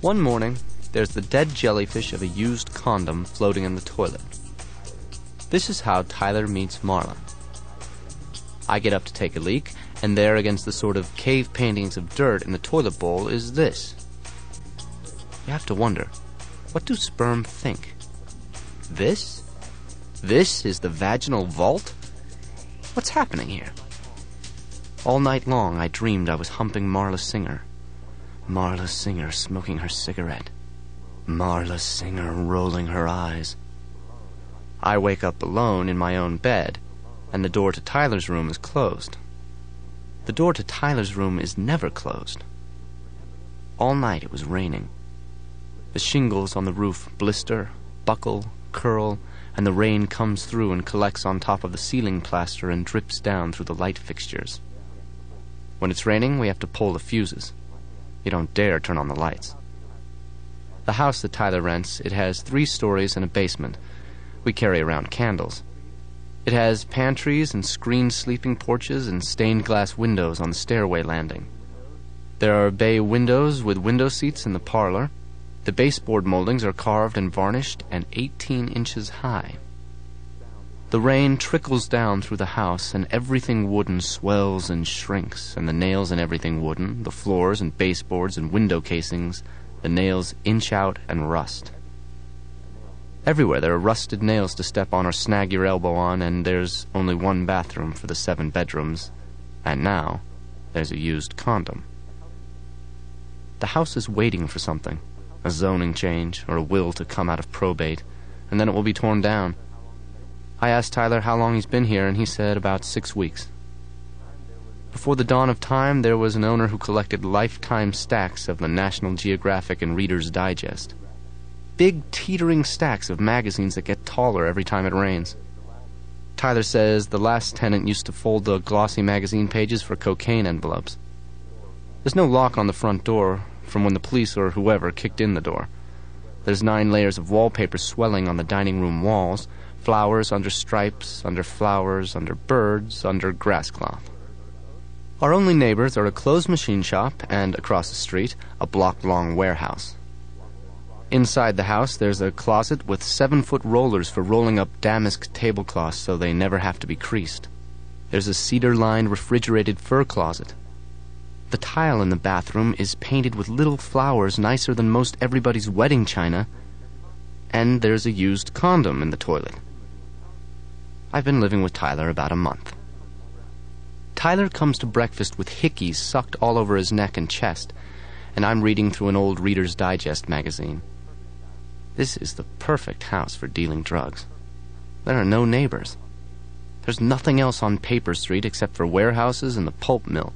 One morning, there's the dead jellyfish of a used condom floating in the toilet. This is how Tyler meets Marla. I get up to take a leak, and there against the sort of cave paintings of dirt in the toilet bowl is this. You have to wonder, what do sperm think? This? This is the vaginal vault? What's happening here? All night long I dreamed I was humping Marla Singer. Marla Singer smoking her cigarette. Marla Singer rolling her eyes. I wake up alone in my own bed, and the door to Tyler's room is closed. The door to Tyler's room is never closed. All night it was raining. The shingles on the roof blister, buckle, curl, and the rain comes through and collects on top of the ceiling plaster and drips down through the light fixtures. When it's raining, we have to pull the fuses. You don't dare turn on the lights. The house that Tyler rents, it has 3 stories and a basement. We carry around candles. It has pantries and screened sleeping porches and stained glass windows on the stairway landing. There are bay windows with window seats in the parlor. The baseboard moldings are carved and varnished and 18 inches high. The rain trickles down through the house, and everything wooden swells and shrinks, and the nails in everything wooden, the floors and baseboards and window casings, the nails inch out and rust. Everywhere there are rusted nails to step on or snag your elbow on, and there's only one bathroom for the 7 bedrooms, and now there's a used condom. The house is waiting for something, a zoning change or a will to come out of probate, and then it will be torn down. I asked Tyler how long he's been here, and he said about 6 weeks. Before the dawn of time, there was an owner who collected lifetime stacks of the National Geographic and Reader's Digest. Big teetering stacks of magazines that get taller every time it rains. Tyler says the last tenant used to fold the glossy magazine pages for cocaine envelopes. There's no lock on the front door from when the police or whoever kicked in the door. There's 9 layers of wallpaper swelling on the dining room walls, flowers under stripes, under flowers, under birds, under grass cloth. Our only neighbors are a closed machine shop and, across the street, a block-long warehouse. Inside the house, there's a closet with 7-foot rollers for rolling up damask tablecloths so they never have to be creased. There's a cedar-lined refrigerated fur closet. The tile in the bathroom is painted with little flowers nicer than most everybody's wedding china, and there's a used condom in the toilet. I've been living with Tyler about a month. Tyler comes to breakfast with hickeys sucked all over his neck and chest, and I'm reading through an old Reader's Digest magazine. This is the perfect house for dealing drugs. There are no neighbors. There's nothing else on Paper Street except for warehouses and the pulp mill.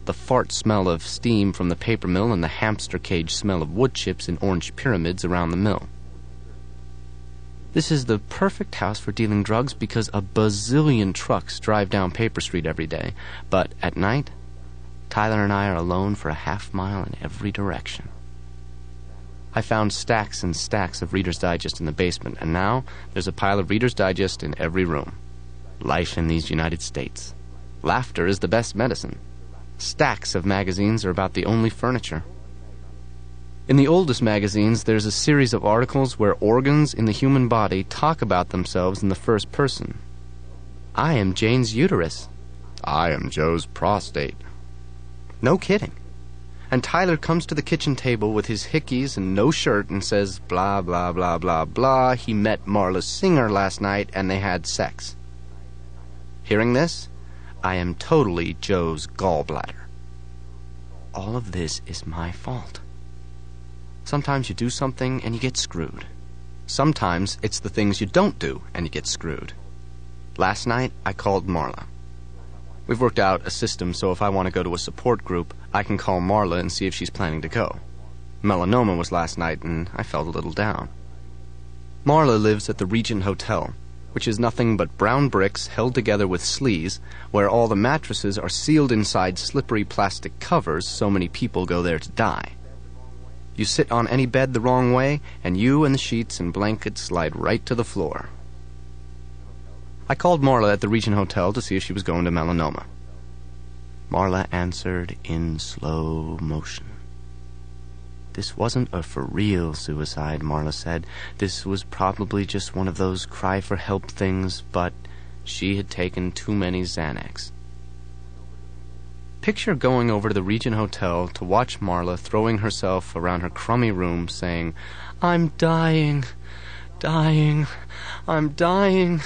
The fart smell of steam from the paper mill and the hamster cage smell of wood chips in orange pyramids around the mill. This is the perfect house for dealing drugs because a bazillion trucks drive down Paper Street every day. But at night, Tyler and I are alone for a half mile in every direction. I found stacks and stacks of Reader's Digest in the basement, and now there's a pile of Reader's Digest in every room. Life in these United States. Laughter is the best medicine. Stacks of magazines are about the only furniture. In the oldest magazines, there's a series of articles where organs in the human body talk about themselves in the first person. I am Jane's uterus. I am Joe's prostate. No kidding. And Tyler comes to the kitchen table with his hickeys and no shirt and says, blah, blah, blah, blah, blah, he met Marla Singer last night and they had sex. Hearing this, I am totally Joe's gallbladder. All of this is my fault. Sometimes you do something and you get screwed. Sometimes it's the things you don't do and you get screwed. Last night, I called Marla. We've worked out a system so if I want to go to a support group, I can call Marla and see if she's planning to go. Melanoma was last night and I felt a little down. Marla lives at the Regent Hotel, which is nothing but brown bricks held together with sleeves, where all the mattresses are sealed inside slippery plastic covers so many people go there to die. You sit on any bed the wrong way, and you and the sheets and blankets slide right to the floor. I called Marla at the Regent Hotel to see if she was going to Melanoma. Marla answered in slow motion. This wasn't a for-real suicide, Marla said. This was probably just one of those cry-for-help things, but she had taken too many Xanax. Picture going over to the Regent Hotel to watch Marla throwing herself around her crummy room saying, "I'm dying, dying, I'm dying,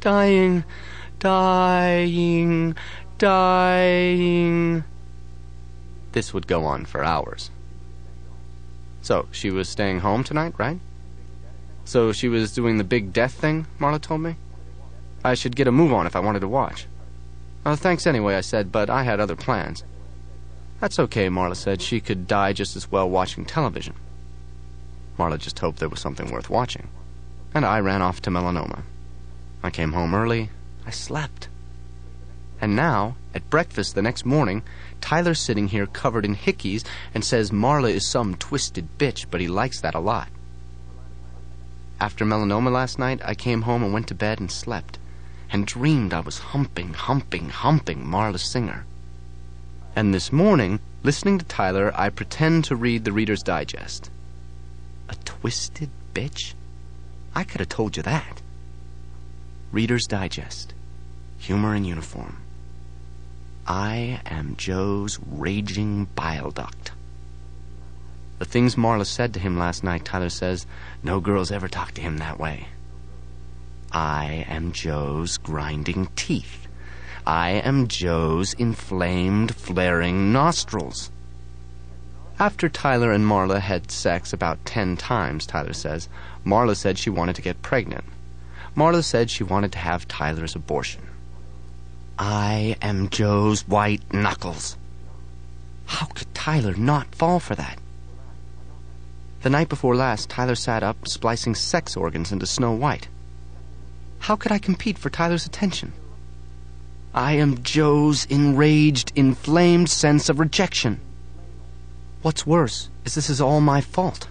dying, dying, dying." This would go on for hours. So, she was staying home tonight, right? So she was doing the big death thing, Marla told me? I should get a move on if I wanted to watch. "Oh, thanks anyway," I said, but I had other plans. "That's okay," Marla said. She could die just as well watching television. Marla just hoped there was something worth watching. And I ran off to Melanoma. I came home early. I slept. And now, at breakfast the next morning, Tyler's sitting here covered in hickeys and says Marla is some twisted bitch, but he likes that a lot. After Melanoma last night, I came home and went to bed and slept, and dreamed I was humping Marla Singer. And this morning, listening to Tyler, I pretend to read the Reader's Digest. A twisted bitch? I could have told you that. Reader's Digest. Humor in uniform. I am Joe's raging bile duct. The things Marla said to him last night, Tyler says, no girls ever talk to him that way. I am Joe's grinding teeth. I am Joe's inflamed, flaring nostrils. After Tyler and Marla had sex about 10 times, Tyler says, Marla said she wanted to get pregnant. Marla said she wanted to have Tyler's abortion. I am Joe's white knuckles. How could Tyler not fall for that? The night before last, Tyler sat up, splicing sex organs into Snow White. How could I compete for Tyler's attention? I am Joe's enraged, inflamed sense of rejection. What's worse is this is all my fault.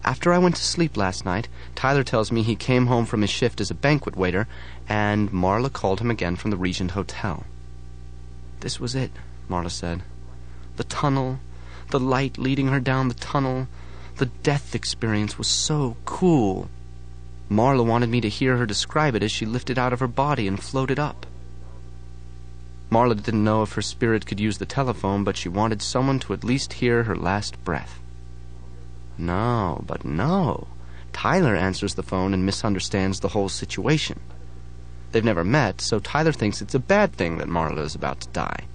After I went to sleep last night, Tyler tells me he came home from his shift as a banquet waiter, and Marla called him again from the Regent Hotel. This was it, Marla said. The tunnel, the light leading her down the tunnel, the death experience was so cool. Marla wanted me to hear her describe it as she lifted out of her body and floated up. Marla didn't know if her spirit could use the telephone, but she wanted someone to at least hear her last breath. No. Tyler answers the phone and misunderstands the whole situation. They've never met, so Tyler thinks it's a bad thing that Marla is about to die.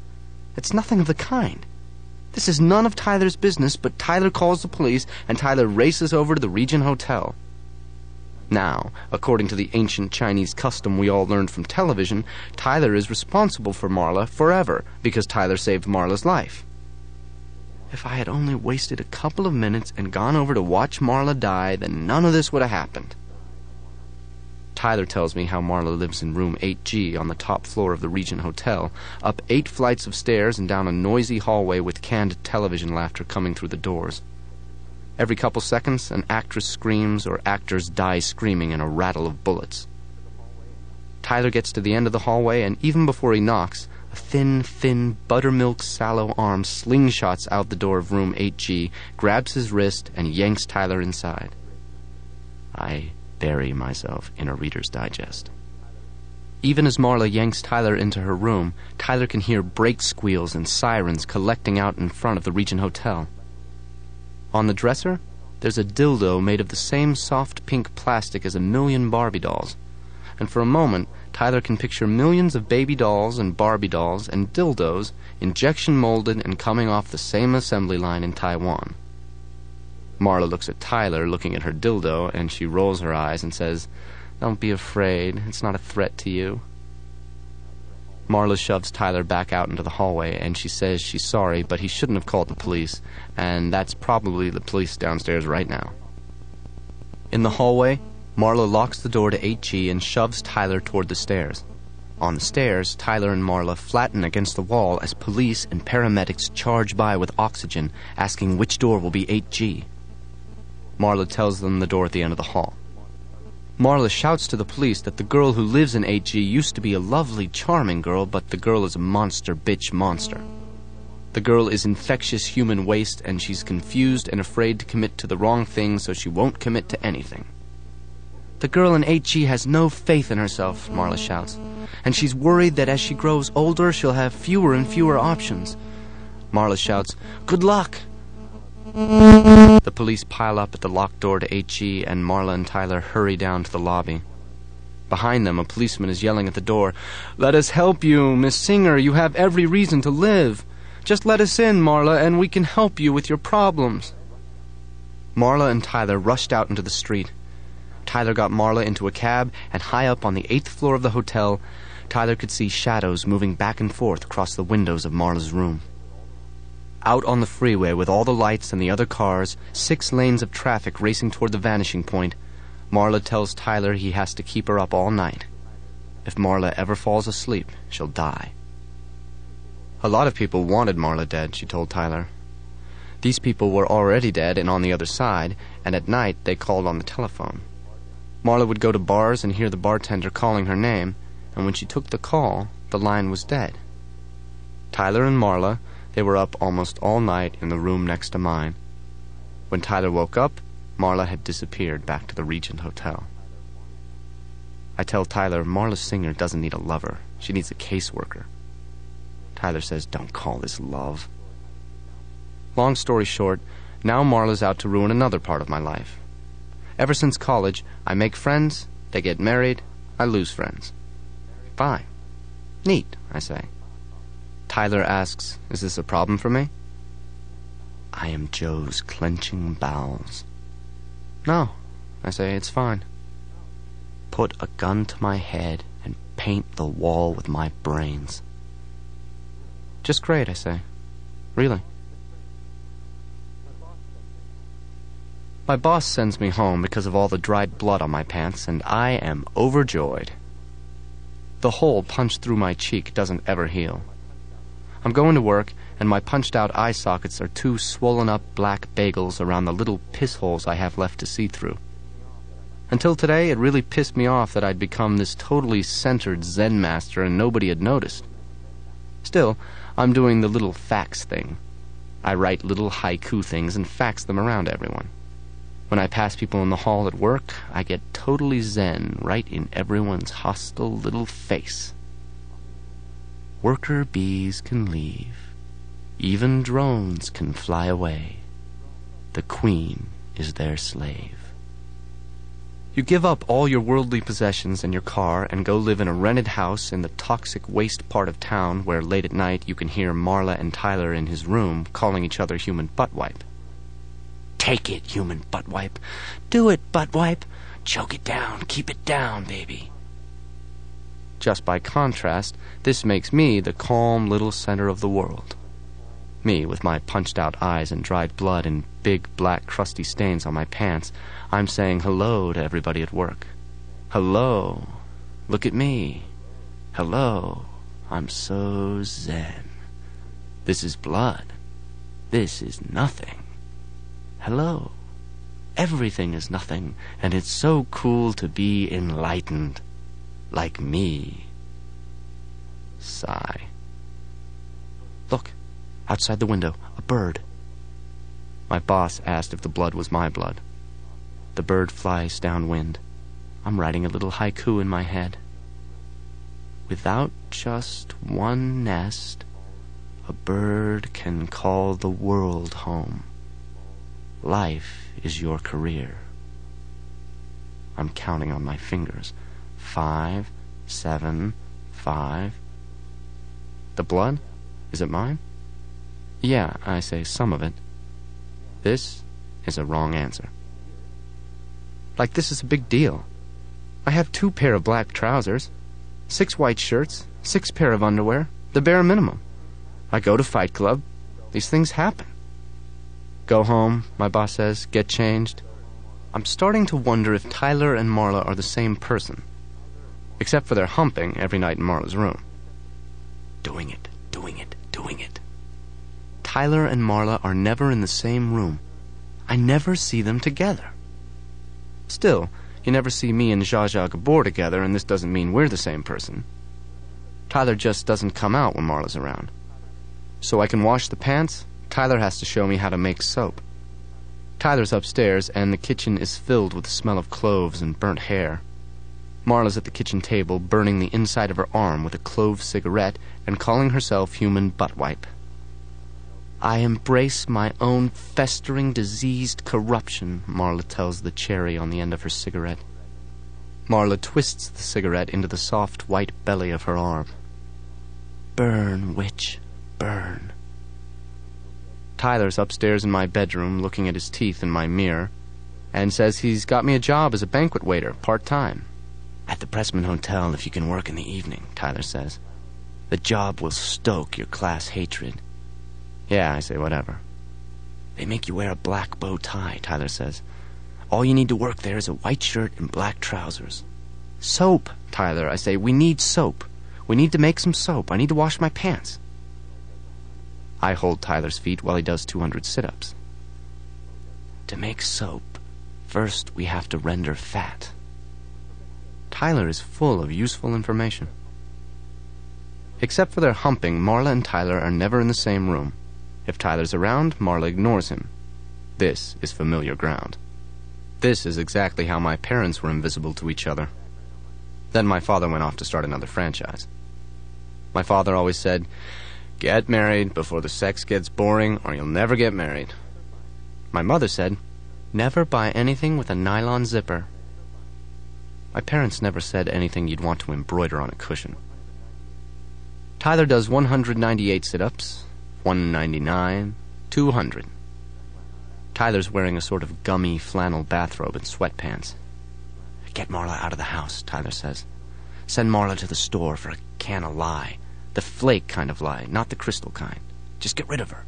It's nothing of the kind. This is none of Tyler's business, but Tyler calls the police, and Tyler races over to the Regent Hotel. Now, according to the ancient Chinese custom we all learned from television, Tyler is responsible for Marla forever, because Tyler saved Marla's life. If I had only wasted a couple of minutes and gone over to watch Marla die, then none of this would have happened. Tyler tells me how Marla lives in room 8G on the top floor of the Regent Hotel, up 8 flights of stairs and down a noisy hallway with canned television laughter coming through the doors. Every couple seconds, an actress screams or actors die screaming in a rattle of bullets. Tyler gets to the end of the hallway, and even before he knocks, a thin, buttermilk sallow arm slingshots out the door of room 8G, grabs his wrist, and yanks Tyler inside. I bury myself in a Reader's Digest. Even as Marla yanks Tyler into her room, Tyler can hear brake squeals and sirens collecting out in front of the Regent Hotel. On the dresser, there's a dildo made of the same soft pink plastic as a million Barbie dolls. And for a moment, Tyler can picture millions of baby dolls and Barbie dolls and dildos injection molded and coming off the same assembly line in Taiwan. Marla looks at Tyler looking at her dildo, and she rolls her eyes and says, "Don't be afraid. It's not a threat to you." Marla shoves Tyler back out into the hallway, and she says she's sorry, but he shouldn't have called the police, and that's probably the police downstairs right now. In the hallway, Marla locks the door to 8G and shoves Tyler toward the stairs. On the stairs, Tyler and Marla flatten against the wall as police and paramedics charge by with oxygen, asking which door will be 8G. Marla tells them the door at the end of the hall. Marla shouts to the police that the girl who lives in 8G used to be a lovely, charming girl, but the girl is a monster bitch monster. The girl is infectious human waste, and she's confused and afraid to commit to the wrong thing, so she won't commit to anything. The girl in 8G has no faith in herself, Marla shouts, and she's worried that as she grows older, she'll have fewer and fewer options. Marla shouts, "Good luck!" The police pile up at the locked door to 8G, and Marla and Tyler hurry down to the lobby. Behind them, a policeman is yelling at the door, "Let us help you, Miss Singer. You have every reason to live. Just let us in, Marla, and we can help you with your problems." Marla and Tyler rushed out into the street. Tyler got Marla into a cab, and high up on the 8th floor of the hotel, Tyler could see shadows moving back and forth across the windows of Marla's room. Out on the freeway with all the lights and the other cars, 6 lanes of traffic racing toward the vanishing point, Marla tells Tyler he has to keep her up all night. If Marla ever falls asleep, she'll die. A lot of people wanted Marla dead, she told Tyler. These people were already dead and on the other side, and at night they called on the telephone. Marla would go to bars and hear the bartender calling her name, and when she took the call, the line was dead. Tyler and Marla, they were up almost all night in the room next to mine. When Tyler woke up, Marla had disappeared back to the Regent Hotel. I tell Tyler Marla Singer doesn't need a lover. She needs a caseworker. Tyler says, "Don't call this love." Long story short, now Marla's out to ruin another part of my life. Ever since college, I make friends, they get married, I lose friends. Fine. Neat, I say. Tyler asks, "Is this a problem for me?" I am Joe's clenching bowels. "No," I say, "it's fine." Put a gun to my head and paint the wall with my brains. Just great, I say. Really. My boss sends me home because of all the dried blood on my pants, and I am overjoyed. The hole punched through my cheek doesn't ever heal. I'm going to work, and my punched-out eye sockets are 2 swollen-up black bagels around the little piss holes I have left to see through. Until today, it really pissed me off that I'd become this totally centered Zen master and nobody had noticed. Still, I'm doing the little fax thing. I write little haiku things and fax them around to everyone. When I pass people in the hall at work, I get totally zen right in everyone's hostile little face. Worker bees can leave. Even drones can fly away. The queen is their slave. You give up all your worldly possessions and your car and go live in a rented house in the toxic waste part of town where late at night you can hear Marla and Tyler in his room calling each other human butt wipe. Take it, human butt wipe. Do it, butt wipe. Choke it down. Keep it down, baby. Just by contrast, this makes me the calm little center of the world. Me, with my punched-out eyes and dried blood and big black crusty stains on my pants, I'm saying hello to everybody at work. Hello. Look at me. Hello. I'm so zen. This is blood. This is nothing. Hello. Everything is nothing, and it's so cool to be enlightened. Like me. Sigh. Look, outside the window, a bird. My boss asked if the blood was my blood. The bird flies downwind. I'm writing a little haiku in my head. Without just one nest, a bird can call the world home. Life is your career. I'm counting on my fingers. 5, 7, 5. The blood? Is it mine? Yeah, I say some of it. This is a wrong answer. Like this is a big deal. I have 2 pair of black trousers, 6 white shirts, 6 pair of underwear, the bare minimum. I go to Fight Club. These things happen. Go home, my boss says, get changed. I'm starting to wonder if Tyler and Marla are the same person. Except for their humping every night in Marla's room. Doing it, doing it, doing it. Tyler and Marla are never in the same room. I never see them together. Still, you never see me and Zsa Zsa Gabor together, and this doesn't mean we're the same person. Tyler just doesn't come out when Marla's around. So I can wash the pants, Tyler has to show me how to make soap. Tyler's upstairs, and the kitchen is filled with the smell of cloves and burnt hair. Marla's at the kitchen table, burning the inside of her arm with a clove cigarette and calling herself human butt wipe. I embrace my own festering, diseased corruption, Marla tells the cherry on the end of her cigarette. Marla twists the cigarette into the soft white belly of her arm. Burn, witch, burn. Tyler's upstairs in my bedroom looking at his teeth in my mirror and says he's got me a job as a banquet waiter, part-time. At the Pressman Hotel if you can work in the evening, Tyler says. The job will stoke your class hatred. Yeah, I say, whatever. They make you wear a black bow tie, Tyler says. All you need to work there is a white shirt and black trousers. Soap, Tyler, I say. We need soap. We need to make some soap. I need to wash my pants. I hold Tyler's feet while he does 200 sit-ups. To make soap, first we have to render fat. Tyler is full of useful information. Except for their humping, Marla and Tyler are never in the same room. If Tyler's around, Marla ignores him. This is familiar ground. This is exactly how my parents were invisible to each other. Then my father went off to start another franchise. My father always said, "Get married before the sex gets boring or you'll never get married." My mother said, "Never buy anything with a nylon zipper." My parents never said anything you'd want to embroider on a cushion. Tyler does 198 sit-ups, 199, 200. Tyler's wearing a sort of gummy flannel bathrobe and sweatpants. "Get Marla out of the house," Tyler says. "Send Marla to the store for a can of lye. The flake kind of lye, not the crystal kind. Just get rid of her."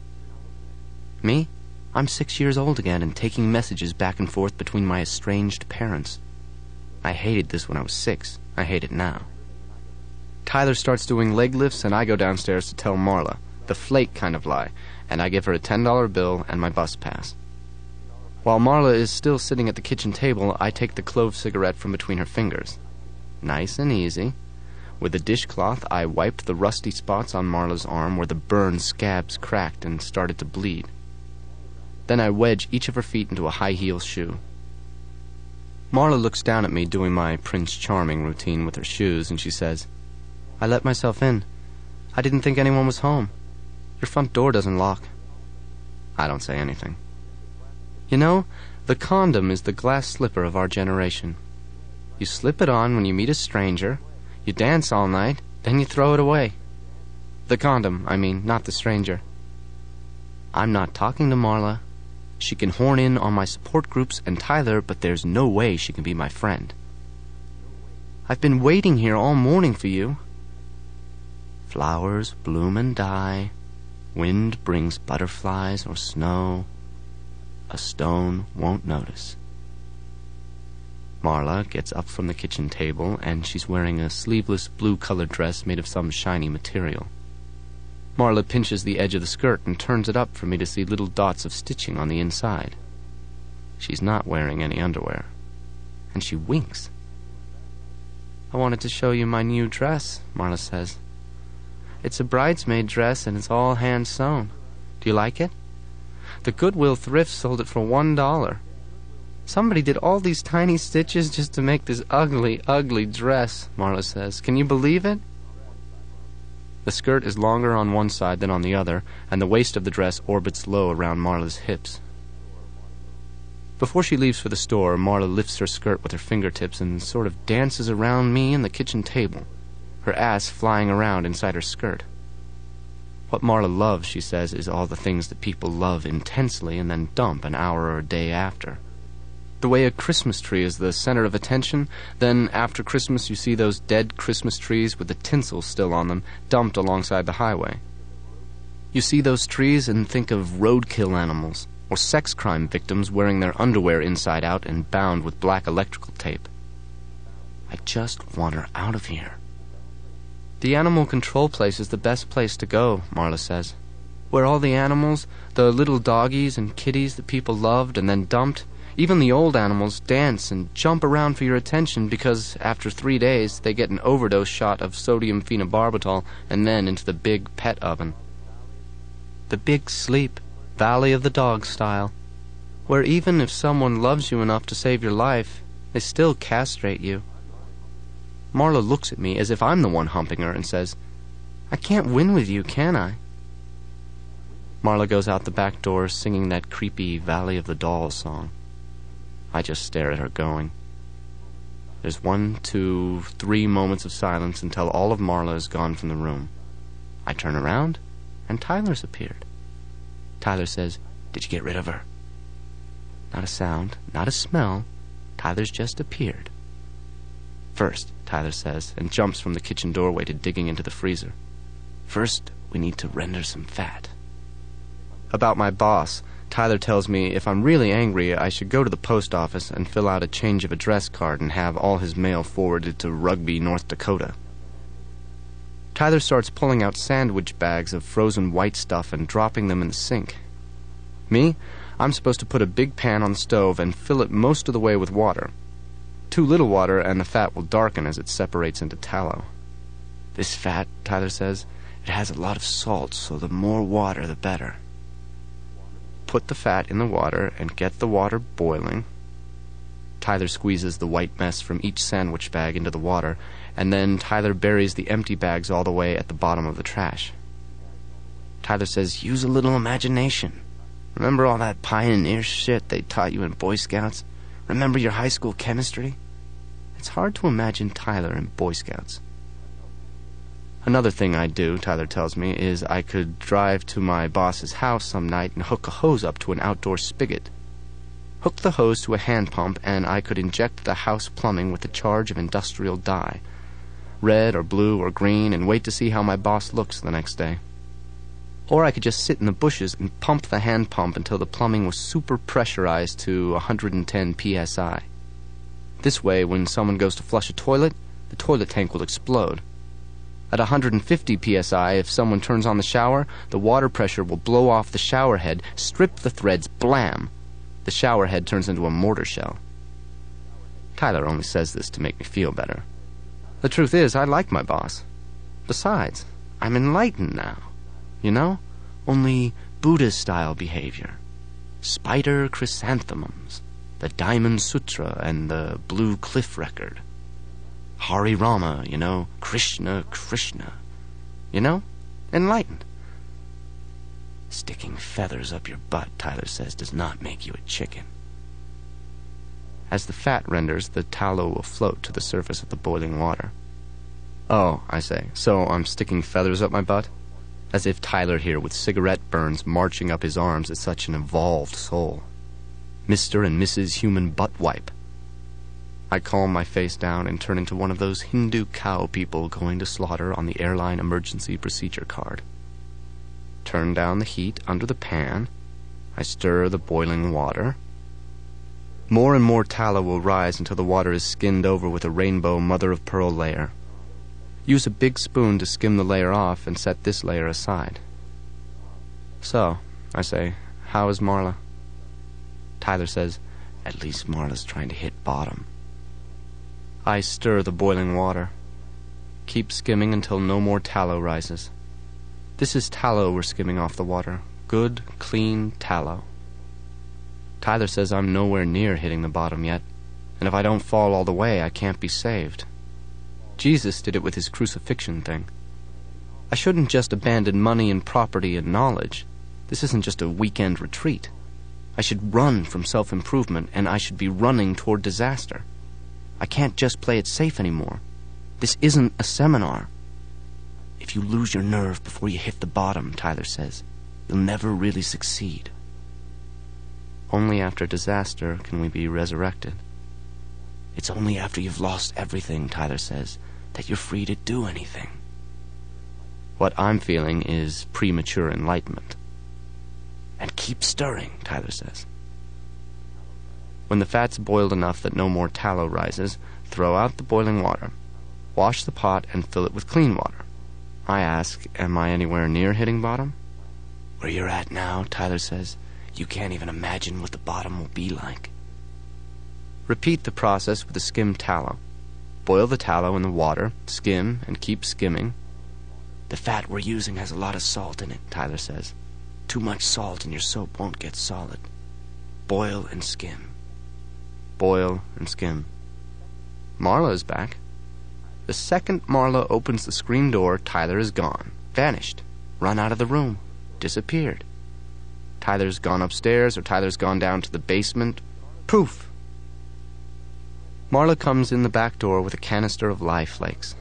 Me? I'm 6 years old again and taking messages back and forth between my estranged parents. I hated this when I was 6. I hate it now. Tyler starts doing leg lifts and I go downstairs to tell Marla, the flake kind of lie, and I give her a $10 bill and my bus pass. While Marla is still sitting at the kitchen table, I take the clove cigarette from between her fingers. Nice and easy. With a dishcloth, I wiped the rusty spots on Marla's arm where the burn scabs cracked and started to bleed. Then I wedge each of her feet into a high-heel shoe. Marla looks down at me doing my Prince Charming routine with her shoes, and she says, "I let myself in. I didn't think anyone was home. Your front door doesn't lock." I don't say anything. You know, the condom is the glass slipper of our generation. You slip it on when you meet a stranger, you dance all night, then you throw it away. The condom, I mean, not the stranger. I'm not talking to Marla. She can horn in on my support groups and Tyler, but there's no way she can be my friend. I've been waiting here all morning for you. Flowers bloom and die. Wind brings butterflies or snow. A stone won't notice. Marla gets up from the kitchen table, and she's wearing a sleeveless blue-colored dress made of some shiny material. Marla pinches the edge of the skirt and turns it up for me to see little dots of stitching on the inside. She's not wearing any underwear. And she winks. "I wanted to show you my new dress," Marla says. "It's a bridesmaid dress, and it's all hand-sewn. Do you like it? The Goodwill thrift sold it for $1. Somebody did all these tiny stitches just to make this ugly, ugly dress," Marla says. "Can you believe it?" The skirt is longer on one side than on the other, and the waist of the dress orbits low around Marla's hips. Before she leaves for the store, Marla lifts her skirt with her fingertips and sort of dances around me and the kitchen table, her ass flying around inside her skirt. What Marla loves, she says, is all the things that people love intensely and then dump an hour or a day after. The way a Christmas tree is the center of attention, then after Christmas you see those dead Christmas trees with the tinsel still on them dumped alongside the highway. You see those trees and think of roadkill animals, or sex crime victims wearing their underwear inside out and bound with black electrical tape. I just want her out of here. The animal control place is the best place to go, Marla says. Where all the animals, the little doggies and kitties that people loved and then dumped, even the old animals, dance and jump around for your attention because after 3 days they get an overdose shot of sodium phenobarbital and then into the big pet oven. The big sleep, Valley of the Dog style, where even if someone loves you enough to save your life, they still castrate you. Marla looks at me as if I'm the one humping her and says, "I can't win with you, can I?" Marla goes out the back door singing that creepy Valley of the Dolls song. I just stare at her going. There's 1, 2, 3 moments of silence until all of Marla is gone from the room. I turn around, and Tyler's appeared. Tyler says, "Did you get rid of her?" Not a sound, not a smell. Tyler's just appeared. "First," Tyler says, and jumps from the kitchen doorway to digging into the freezer. "First, we need to render some fat." About my boss, Tyler tells me if I'm really angry, I should go to the post office and fill out a change of address card and have all his mail forwarded to Rugby, North Dakota. Tyler starts pulling out sandwich bags of frozen white stuff and dropping them in the sink. Me, I'm supposed to put a big pan on the stove and fill it most of the way with water. Too little water and the fat will darken as it separates into tallow. "This fat," Tyler says, "it has a lot of salt, so the more water the better." Put the fat in the water and get the water boiling. Tyler squeezes the white mess from each sandwich bag into the water, and then Tyler buries the empty bags all the way at the bottom of the trash. Tyler says, "Use a little imagination. Remember all that pioneer shit they taught you in Boy Scouts? Remember your high school chemistry?" It's hard to imagine Tyler in Boy Scouts. Another thing I'd do, Tyler tells me, is I could drive to my boss's house some night and hook a hose up to an outdoor spigot. Hook the hose to a hand pump, and I could inject the house plumbing with a charge of industrial dye, red or blue or green, and wait to see how my boss looks the next day. Or I could just sit in the bushes and pump the hand pump until the plumbing was super pressurized to 110 psi. This way, when someone goes to flush a toilet, the toilet tank will explode. At 150 psi, if someone turns on the shower, the water pressure will blow off the shower head, strip the threads, blam! The shower head turns into a mortar shell. Tyler only says this to make me feel better. The truth is, I like my boss. Besides, I'm enlightened now. You know? Only Buddha-style behavior. Spider chrysanthemums, the Diamond Sutra, and the Blue Cliff Record. Hari Rama, you know, Krishna, Krishna. You know? Enlightened. Sticking feathers up your butt, Tyler says, does not make you a chicken. As the fat renders, the tallow will float to the surface of the boiling water. "Oh," I say, "so I'm sticking feathers up my butt?" As if Tyler here with cigarette burns marching up his arms is such an evolved soul. Mr. and Mrs. Human Butt Wipe. I calm my face down and turn into one of those Hindu cow people going to slaughter on the airline emergency procedure card. Turn down the heat under the pan. I stir the boiling water. More and more tallow will rise until the water is skinned over with a rainbow mother-of-pearl layer. Use a big spoon to skim the layer off and set this layer aside. "So," I say, "how is Marla?" Tyler says, "At least Marla's trying to hit bottom." I stir the boiling water. Keep skimming until no more tallow rises. This is tallow we're skimming off the water. Good, clean tallow. Tyler says I'm nowhere near hitting the bottom yet, and if I don't fall all the way, I can't be saved. Jesus did it with his crucifixion thing. I shouldn't just abandon money and property and knowledge. This isn't just a weekend retreat. I should run from self-improvement, and I should be running toward disaster. I can't just play it safe anymore. This isn't a seminar. If you lose your nerve before you hit the bottom, Tyler says, you'll never really succeed. Only after disaster can we be resurrected. It's only after you've lost everything, Tyler says, that you're free to do anything. What I'm feeling is premature enlightenment. And keep stirring, Tyler says. When the fat's boiled enough that no more tallow rises, throw out the boiling water. Wash the pot and fill it with clean water. I ask, am I anywhere near hitting bottom? Where you're at now, Tyler says, you can't even imagine what the bottom will be like. Repeat the process with the skimmed tallow. Boil the tallow in the water, skim, and keep skimming. The fat we're using has a lot of salt in it, Tyler says. too much salt and your soap won't get solid. Boil and skim. Boil and skim. Marla is back. The second Marla opens the screen door, Tyler is gone. Vanished. Run out of the room. Disappeared. Tyler's gone upstairs, or Tyler's gone down to the basement. Poof! Marla comes in the back door with a canister of lye flakes.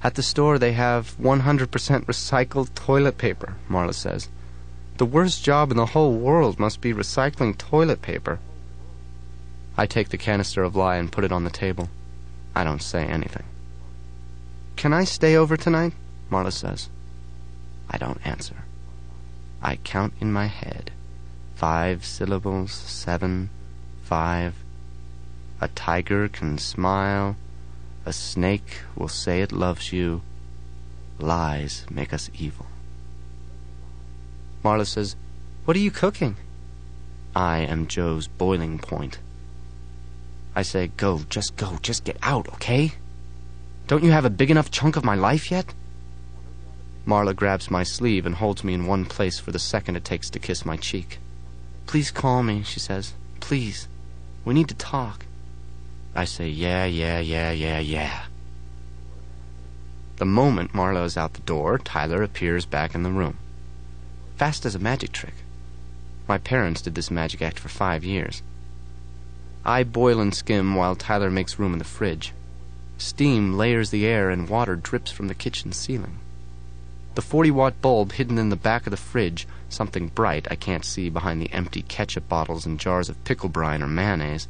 At the store they have 100% recycled toilet paper, Marla says. The worst job in the whole world must be recycling toilet paper. I take the canister of lye and put it on the table. I don't say anything. Can I stay over tonight? Marla says. I don't answer. I count in my head. 5 syllables, 7, 5. A tiger can smile. A snake will say it loves you. Lies make us evil. Marla says, What are you cooking? I am Joe's boiling point. I say, Go, just get out, okay? Don't you have a big enough chunk of my life yet? Marla grabs my sleeve and holds me in one place for the second it takes to kiss my cheek. Please call me, she says. Please. We need to talk. I say, yeah. The moment Marla is out the door, Tyler appears back in the room. Fast as a magic trick. My parents did this magic act for 5 years. I boil and skim while Tyler makes room in the fridge. Steam layers the air and water drips from the kitchen ceiling. The 40-watt bulb hidden in the back of the fridge, something bright I can't see behind the empty ketchup bottles and jars of pickle brine or mayonnaise.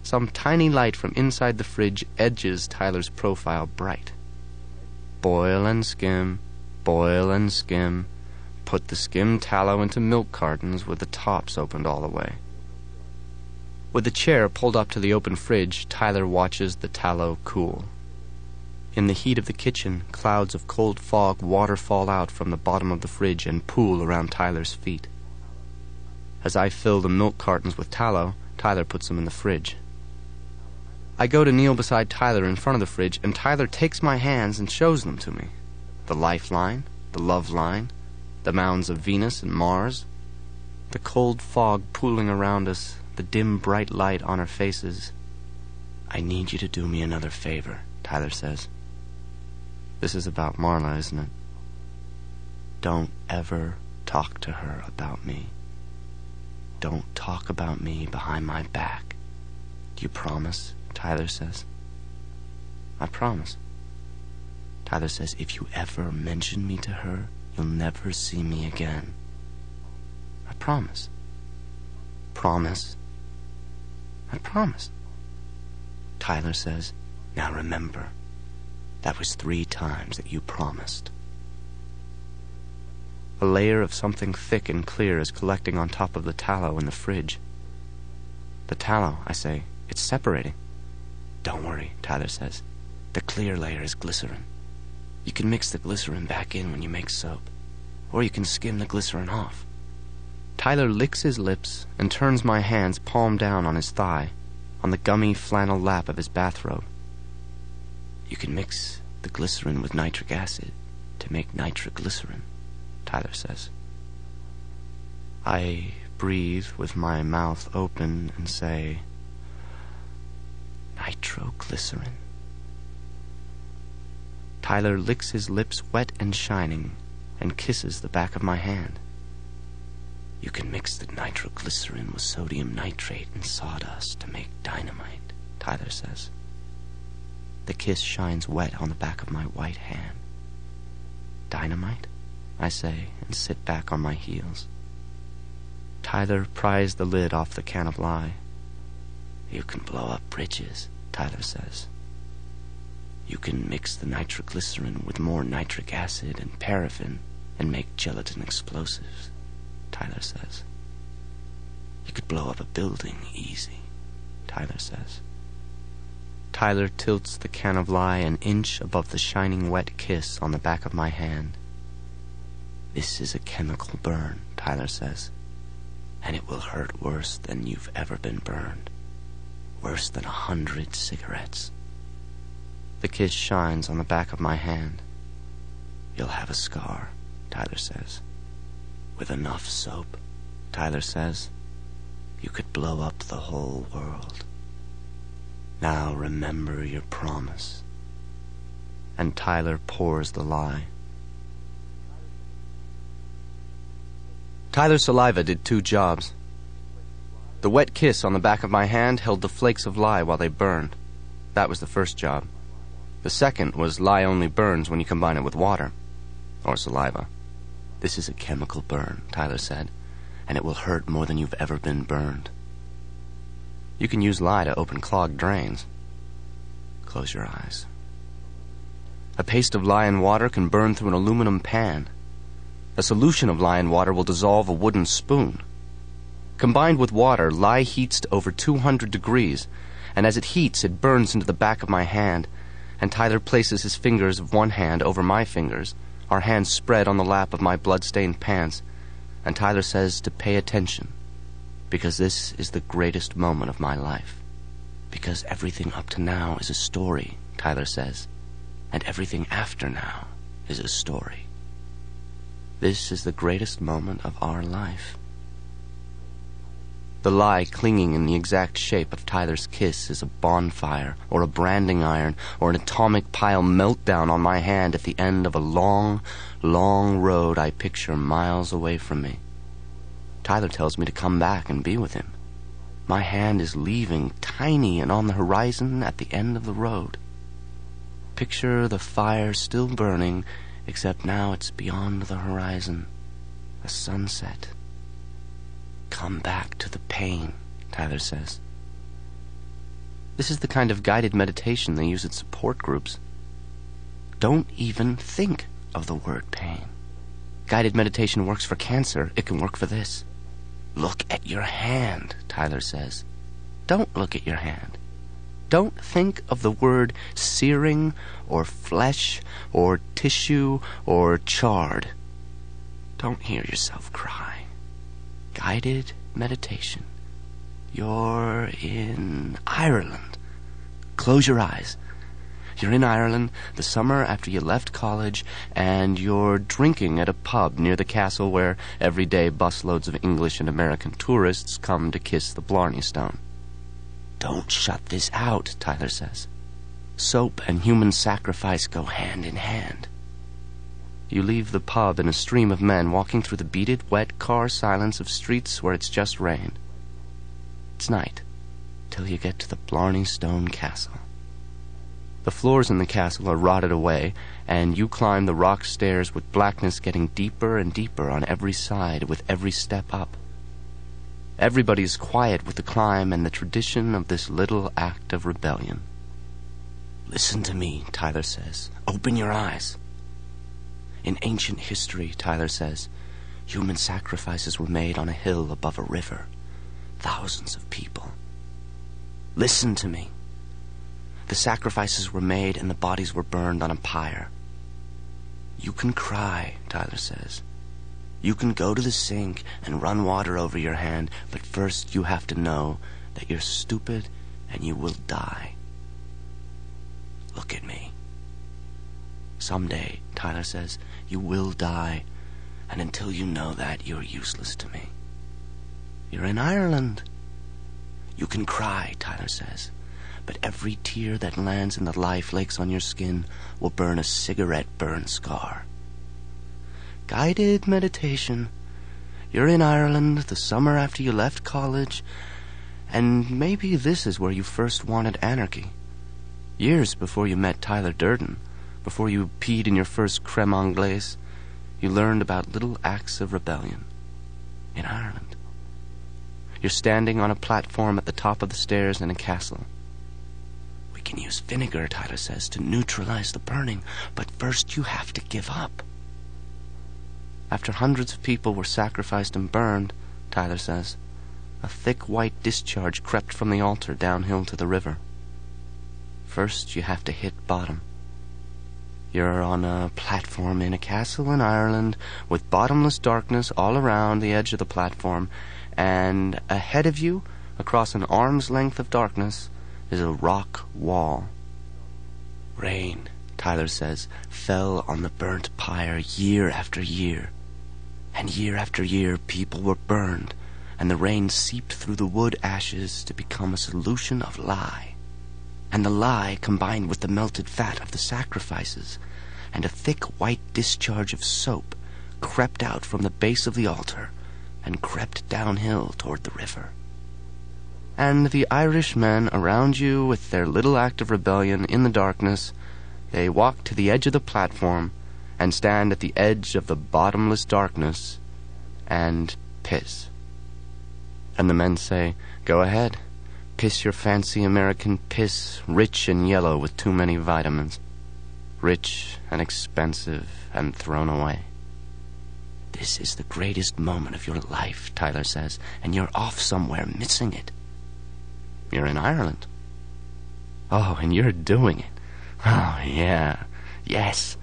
Some tiny light from inside the fridge edges Tyler's profile bright. Boil and skim, boil and skim. Put the skimmed tallow into milk cartons with the tops opened all the way. With the chair pulled up to the open fridge, Tyler watches the tallow cool. In the heat of the kitchen, clouds of cold fog waterfall out from the bottom of the fridge and pool around Tyler's feet. As I fill the milk cartons with tallow, Tyler puts them in the fridge. I go to kneel beside Tyler in front of the fridge, and Tyler takes my hands and shows them to me. The lifeline, the love line, the mounds of Venus and Mars, the cold fog pooling around us, the dim bright light on our faces. I need you to do me another favor, Tyler says. This is about Marla, isn't it? Don't ever talk to her about me. Don't talk about me behind my back. Do you promise? Tyler says. I promise. Tyler says, if you ever mention me to her, you'll never see me again. I promise. Promise. I promise. Tyler says, now remember, that was 3 times that you promised. A layer of something thick and clear is collecting on top of the tallow in the fridge. The tallow, I say, it's separating. Don't worry, Tyler says. The clear layer is glycerin. You can mix the glycerin back in when you make soap, or you can skim the glycerin off. Tyler licks his lips and turns my hands palm down on his thigh, on the gummy flannel lap of his bathrobe. You can mix the glycerin with nitric acid to make nitroglycerin, Tyler says. I breathe with my mouth open and say, nitroglycerin. Tyler licks his lips wet and shining and kisses the back of my hand. You can mix the nitroglycerin with sodium nitrate and sawdust to make dynamite, Tyler says. The kiss shines wet on the back of my white hand. Dynamite? I say, and sit back on my heels. Tyler pries the lid off the can of lye. You can blow up bridges, Tyler says. You can mix the nitroglycerin with more nitric acid and paraffin and make gelatin explosives, Tyler says. You could blow up a building easy, Tyler says. Tyler tilts the can of lye an inch above the shining wet kiss on the back of my hand. This is a chemical burn, Tyler says, and it will hurt worse than you've ever been burned. Worse than 100 cigarettes. The kiss shines on the back of my hand. You'll have a scar, Tyler says. With enough soap, Tyler says, you could blow up the whole world. Now remember your promise. And Tyler pours the lye. Tyler's saliva did 2 jobs. The wet kiss on the back of my hand held the flakes of lye while they burned. That was the first job. The second was lye only burns when you combine it with water. Or saliva. This is a chemical burn, Tyler said, and it will hurt more than you've ever been burned. You can use lye to open clogged drains. Close your eyes. A paste of lye and water can burn through an aluminum pan. A solution of lye and water will dissolve a wooden spoon. Combined with water, lye heats to over 200 degrees, and as it heats, it burns into the back of my hand, and Tyler places his fingers of one hand over my fingers, our hands spread on the lap of my blood-stained pants, and Tyler says to pay attention, because this is the greatest moment of my life. Because everything up to now is a story, Tyler says, and everything after now is a story. This is the greatest moment of our life. The lye clinging in the exact shape of Tyler's kiss is a bonfire or a branding iron or an atomic pile meltdown on my hand at the end of a long, long road I picture miles away from me. Tyler tells me to come back and be with him. My hand is leaving, tiny and on the horizon at the end of the road. Picture the fire still burning, except now it's beyond the horizon, a sunset. Come back to the pain, Tyler says. This is the kind of guided meditation they use at support groups. Don't even think of the word pain. Guided meditation works for cancer. It can work for this. Look at your hand, Tyler says. Don't look at your hand. Don't think of the word searing or flesh or tissue or charred. Don't hear yourself cry. Guided meditation. You're in Ireland. Close your eyes. You're in Ireland the summer after you left college, and you're drinking at a pub near the castle where every day busloads of English and American tourists come to kiss the Blarney Stone. Don't shut this out, Tyler says. Soap and human sacrifice go hand in hand. You leave the pub in a stream of men walking through the beaded, wet car silence of streets where it's just rain. It's night, till you get to the Blarney Stone Castle. The floors in the castle are rotted away, and you climb the rock stairs with blackness getting deeper and deeper on every side with every step up. Everybody is quiet with the climb and the tradition of this little act of rebellion. Listen to me, Tyler says. Open your eyes. In ancient history, Tyler says, human sacrifices were made on a hill above a river. Thousands of people. Listen to me. The sacrifices were made and the bodies were burned on a pyre. You can cry, Tyler says. You can go to the sink and run water over your hand, but first you have to know that you're stupid and you will die. Look at me. Someday, Tyler says, you will die, and until you know that, you're useless to me. You're in Ireland. You can cry, Tyler says, but every tear that lands in the lye flakes on your skin will burn a cigarette burn scar. Guided meditation. You're in Ireland the summer after you left college, and maybe this is where you first wanted anarchy. Years before you met Tyler Durden, before you peed in your first creme anglaise, you learned about little acts of rebellion. In Ireland. You're standing on a platform at the top of the stairs in a castle. We can use vinegar, Tyler says, to neutralize the burning, but first you have to give up. After hundreds of people were sacrificed and burned, Tyler says, a thick white discharge crept from the altar downhill to the river. First you have to hit bottom. You're on a platform in a castle in Ireland with bottomless darkness all around the edge of the platform, and ahead of you, across an arm's length of darkness, is a rock wall. Rain, Tyler says, fell on the burnt pyre year after year. And year after year, people were burned, and the rain seeped through the wood ashes to become a solution of lye. And the lye combined with the melted fat of the sacrifices, and a thick white discharge of soap crept out from the base of the altar and crept downhill toward the river. And the Irish men around you with their little act of rebellion in the darkness, they walk to the edge of the platform and stand at the edge of the bottomless darkness and piss. And the men say, "Go ahead. Piss your fancy American piss, rich and yellow with too many vitamins. Rich and expensive and thrown away." "This is the greatest moment of your life," Tyler says, "and you're off somewhere missing it." "You're in Ireland." "Oh, and you're doing it. Oh, yeah. Yes.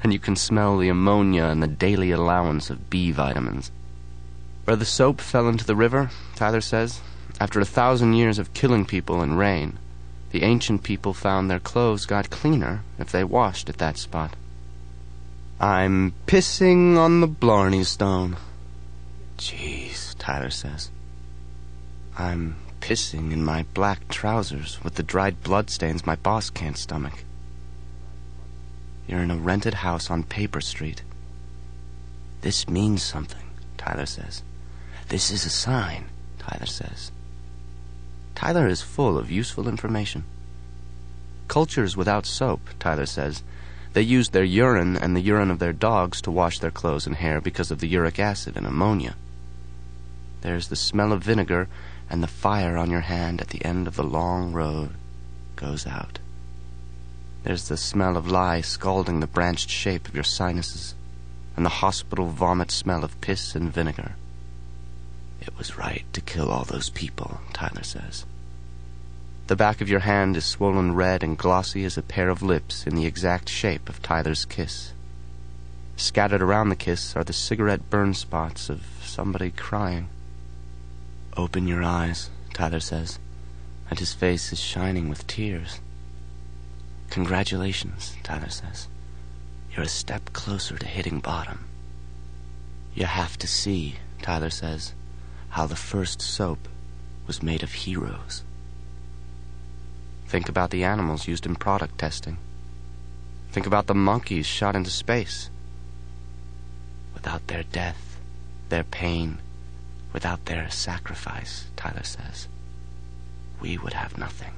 And you can smell the ammonia and the daily allowance of B vitamins." "Where the soap fell into the river," Tyler says, "after 1,000 years of killing people in rain, the ancient people found their clothes got cleaner if they washed at that spot." "I'm pissing on the Blarney Stone." "Jeez," Tyler says. "I'm pissing in my black trousers with the dried bloodstains my boss can't stomach." "You're in a rented house on Paper Street." "This means something," Tyler says. "This is a sign," Tyler says. Tyler is full of useful information. Cultures without soap, Tyler says, they used their urine and the urine of their dogs to wash their clothes and hair because of the uric acid and ammonia. There's the smell of vinegar, and the fire on your hand at the end of the long road goes out. There's the smell of lye scalding the branched shape of your sinuses, and the hospital vomit smell of piss and vinegar. It was right to kill all those people, Tyler says. The back of your hand is swollen red and glossy as a pair of lips in the exact shape of Tyler's kiss. Scattered around the kiss are the cigarette burn spots of somebody crying. "Open your eyes," Tyler says, and his face is shining with tears. "Congratulations," Tyler says. "You're a step closer to hitting bottom." "You have to see," Tyler says, "how the first soap was made of heroes." Think about the animals used in product testing. Think about the monkeys shot into space. Without their death, their pain, without their sacrifice, Tyler says, we would have nothing.